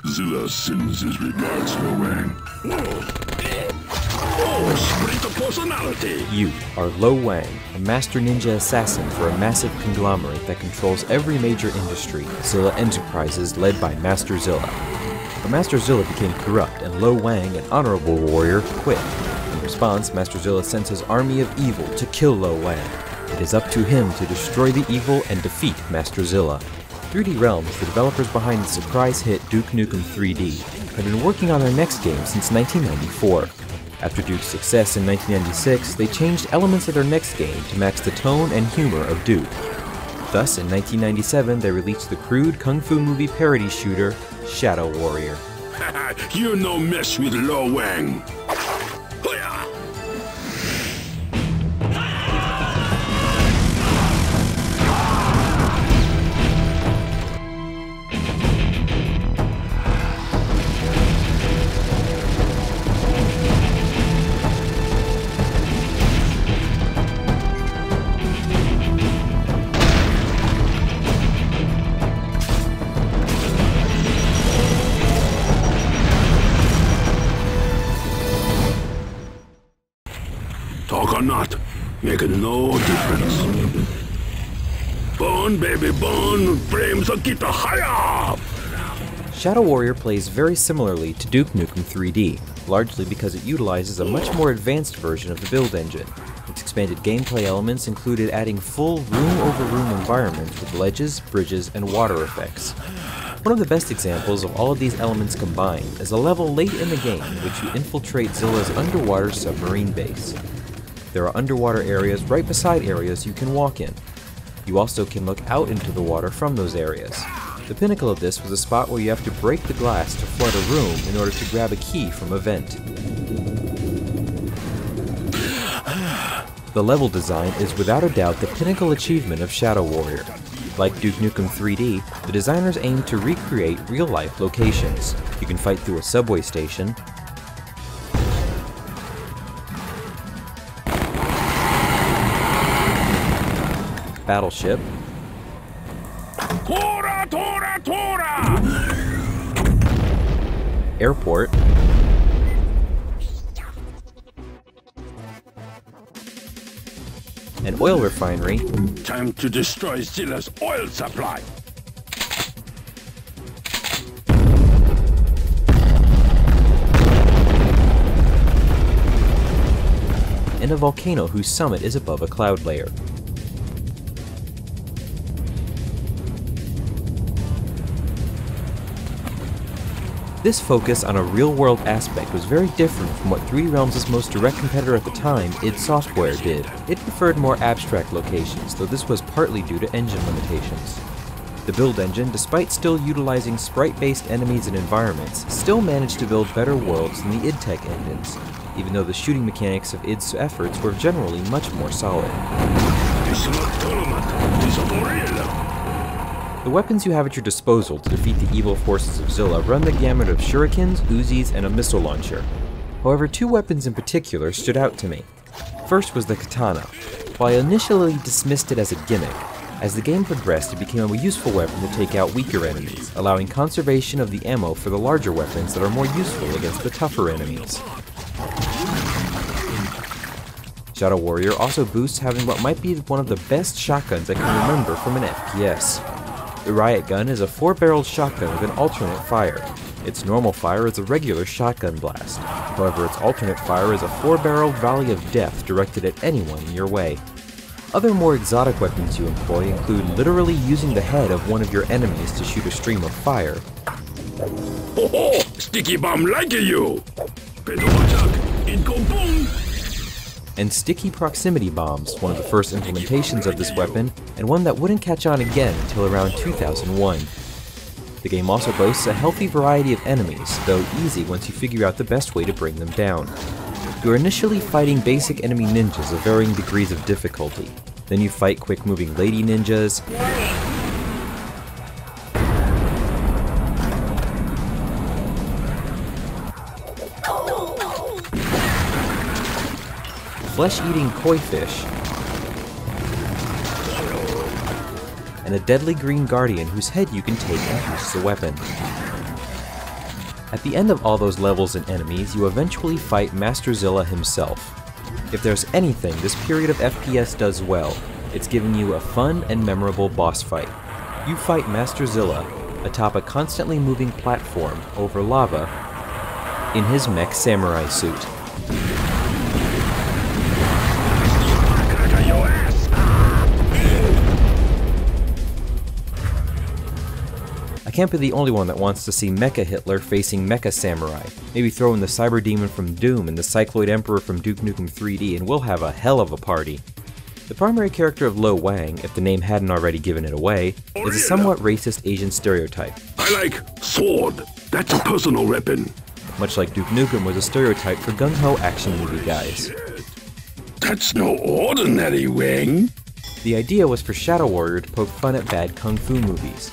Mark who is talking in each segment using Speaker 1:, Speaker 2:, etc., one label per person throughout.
Speaker 1: Zilla sends his regards, Lo Wang. Oh, split of personality!
Speaker 2: You are Lo Wang, a master ninja assassin for a massive conglomerate that controls every major industry, Zilla Enterprises, led by Master Zilla. But Master Zilla became corrupt, and Lo Wang, an honorable warrior, quit. In response, Master Zilla sends his army of evil to kill Lo Wang. It is up to him to destroy the evil and defeat Master Zilla. 3D Realms, the developers behind the surprise hit Duke Nukem 3D, have been working on their next game since 1994. After Duke's success in 1996, they changed elements of their next game to match the tone and humor of Duke. Thus, in 1997, they released the crude kung fu movie parody shooter, Shadow Warrior.
Speaker 1: You no mess with Lo Wang! Talk or not, making no difference. Burn, baby, burn! Flames are get higher!
Speaker 2: Shadow Warrior plays very similarly to Duke Nukem 3D, largely because it utilizes a much more advanced version of the build engine. Its expanded gameplay elements included adding full room-over-room environments with ledges, bridges, and water effects. One of the best examples of all of these elements combined is a level late in the game in which you infiltrate Zilla's underwater submarine base. There are underwater areas right beside areas you can walk in. You also can look out into the water from those areas. The pinnacle of this was a spot where you have to break the glass to flood a room in order to grab a key from a vent. The level design is without a doubt the pinnacle achievement of Shadow Warrior. Like Duke Nukem 3D, the designers aimed to recreate real-life locations. You can fight through a subway station, battleship,
Speaker 1: Tora, tora, tora!
Speaker 2: airport, an oil refinery,
Speaker 1: Time to destroy Zilla's oil supply!
Speaker 2: and a volcano whose summit is above a cloud layer. This focus on a real-world aspect was very different from what 3D Realms' most direct competitor at the time, id Software, did. It preferred more abstract locations, though this was partly due to engine limitations. The build engine, despite still utilizing sprite-based enemies and environments, still managed to build better worlds than the id Tech engines, even though the shooting mechanics of id's efforts were generally much more solid. The weapons you have at your disposal to defeat the evil forces of Zilla run the gamut of shurikens, Uzis, and a missile launcher. However, two weapons in particular stood out to me. First was the katana. While I initially dismissed it as a gimmick, as the game progressed it became a useful weapon to take out weaker enemies, allowing conservation of the ammo for the larger weapons that are more useful against the tougher enemies. Shadow Warrior also boasts having what might be one of the best shotguns I can remember from an FPS. The Riot Gun is a 4-barreled shotgun with an alternate fire. Its normal fire is a regular shotgun blast. However, its alternate fire is a 4-barreled volley of death directed at anyone in your way. Other more exotic weapons you employ include literally using the head of one of your enemies to shoot a stream of fire.
Speaker 1: Ho ho! Sticky bomb like you! Pero attack! It go boom!
Speaker 2: And sticky proximity bombs, one of the first implementations of this weapon, and one that wouldn't catch on again until around 2001. The game also boasts a healthy variety of enemies, though easy once you figure out the best way to bring them down. You are initially fighting basic enemy ninjas of varying degrees of difficulty. Then you fight quick-moving lady ninjas, flesh-eating koi fish, and a deadly green guardian whose head you can take and use as a weapon. At the end of all those levels and enemies, you eventually fight Master Zilla himself. If there's anything this period of FPS does well, it's giving you a fun and memorable boss fight. You fight Master Zilla atop a constantly moving platform over lava in his mech samurai suit. I can't be the only one that wants to see Mecha Hitler facing Mecha Samurai. Maybe throw in the Cyber Demon from Doom and the Cycloid Emperor from Duke Nukem 3D and we'll have a hell of a party. The primary character of Lo Wang, if the name hadn't already given it away, is a somewhat racist Asian stereotype.
Speaker 1: I like sword. That's a personal weapon.
Speaker 2: Much like Duke Nukem was a stereotype for gung-ho action movie guys.
Speaker 1: That's no ordinary Wang.
Speaker 2: The idea was for Shadow Warrior to poke fun at bad kung fu movies.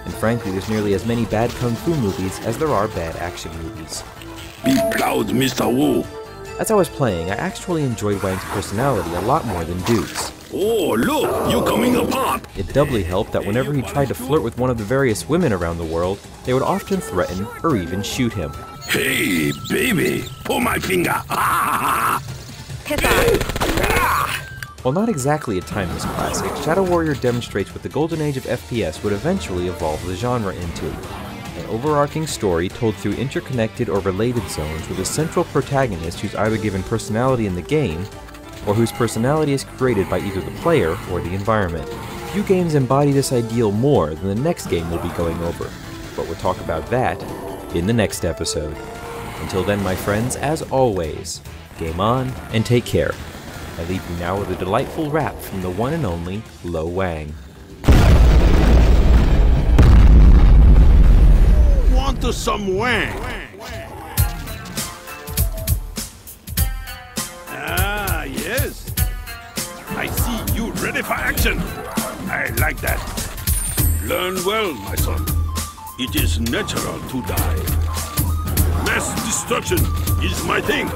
Speaker 2: And frankly, there's nearly as many bad kung fu movies as there are bad action movies.
Speaker 1: Be proud, Mr. Wu.
Speaker 2: As I was playing, I actually enjoyed Wang's personality a lot more than Duke's.
Speaker 1: Oh, look, you're coming apart.
Speaker 2: It doubly helped that whenever he tried to flirt with one of the various women around the world, they would often threaten or even shoot him.
Speaker 1: Hey, baby, pull my finger.
Speaker 2: While not exactly a timeless classic, Shadow Warrior demonstrates what the golden age of FPS would eventually evolve the genre into. An overarching story told through interconnected or related zones with a central protagonist who's either given personality in the game, or whose personality is created by either the player or the environment. Few games embody this ideal more than the next game we'll be going over, but we'll talk about that in the next episode. Until then, my friends, as always, game on and take care. I leave you now with a delightful rap from the one and only Lo Wang.
Speaker 1: Want some Wang? Ah, yes. I see you ready for action. I like that. Learn well, my son. It is natural to die. Mass destruction is my thing.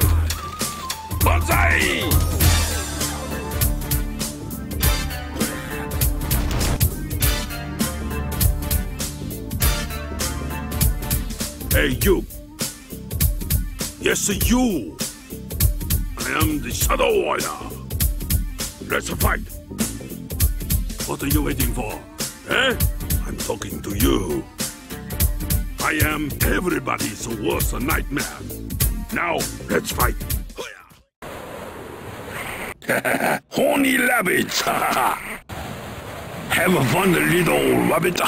Speaker 1: Banzai! Hey, you! Yes, you! I am the Shadow Warrior! Let's fight! What are you waiting for? Eh? I'm talking to you. I am everybody's worst nightmare. Now, let's fight! Horny rabbits! Have fun, little rabbit!